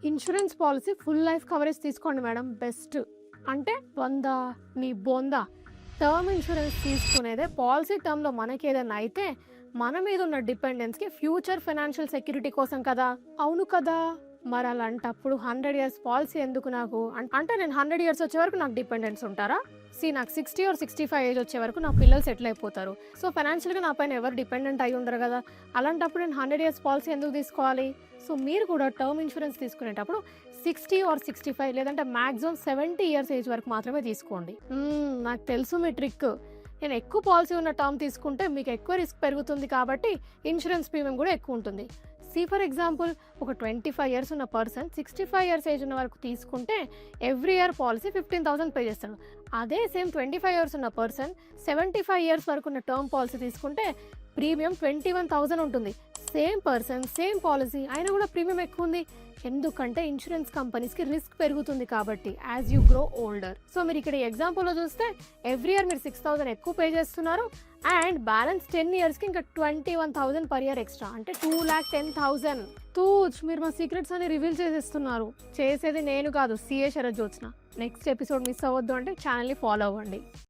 Insurance policy full life coverage తీసుకోండి madam, best. అంటే 100 నీ బొంద. టర్మ్ ఇన్సూరెన్స్ తీసుకునేదే పాలసీ టర్మ్లో మనకి ఏదైనా అయితే మన మీద ఉన్న డిపెండెన్స్కి ఫ్యూచర్ ఫైనాన్షియల్ సెక్యూరిటీ కోసం కదా. అవును కదా. మరి అలాంటప్పుడు 100 ఇయర్స్ పాలసీ ఎందుకు నాకు? అంటే నేను 100 ఇయర్స్ వచ్చే వరకు నాకు డిపెండెన్స్ ఉంటారా? నాకు 60 ఆర్ 65 ఏజ్ వచ్చే వరకు నా పిల్లలు సెటిల్ అయిపోతారు. సో ఫైనాన్షియల్గా నా పైన ఎవరు డిపెండెంట్ అయి ఉండరు కదా. అలాంటప్పుడు నేను 100 ఇయర్స్ పాలసీ ఎందుకు తీసుకోవాలి? సో మీరు కూడా టర్మ్ ఇన్సూరెన్స్ తీసుకునేటప్పుడు 60 ఆర్ 65 లేదంటే మ్యాక్సిమం 70 ఇయర్స్ ఏజ్ వరకు మాత్రమే తీసుకోండి. నాకు తెలుసు మీ ట్రిక్. నేను ఎక్కువ పాలసీ ఉన్న టర్మ్ తీసుకుంటే మీకు ఎక్కువ రిస్క్ పెరుగుతుంది కాబట్టి ఇన్సూరెన్స్ ప్రీమియం కూడా ఎక్కువ ఉంటుంది. ఫర్ ఎగ్జాంపుల్ ఒక 25 ఇయర్స్ ఉన్న పర్సన్ 65 ఇయర్స్ ఏజ్ ఉన్న వరకు తీసుకుంటే ఎవ్రీ ఇయర్ పాలసీ 15,000 పే చేస్తాడు. అదే సేమ్ 25 ఇయర్స్ ఉన్న పర్సన్ 75 ఇయర్స్ వరకు ఉన్న టర్మ్ పాలసీ తీసుకుంటే ప్రీమియం 21,000 ఉంటుంది. సేమ్ పర్సన్ సేమ్ పాలసీ అయినా కూడా ప్రీమియం ఎక్కువ ఉంది. ఎందుకంటే ఇన్సూరెన్స్ కంపెనీస్కి రిస్క్ పెరుగుతుంది కాబట్టి as you grow older. So మీరు ఇక్కడ ఎగ్జాంపుల్లో చూస్తే ఎవ్రీ ఇయర్ మీరు 6,000 ఎక్కువ పే చేస్తున్నారు అండ్ బ్యాలెన్స్ 10 ఇయర్స్కి ఇంకా 21,000 పర్ ఇయర్ ఎక్స్ట్రా, అంటే 2,10,000. మీరు మా సీక్రెట్స్ అని రివీల్ చేసేస్తున్నారు. చేసేది నేను కాదు, CA Sharath Jyotsna. Next episode miss అవ్వద్దు అంటే ఛానల్ని ఫాలో అవ్వండి.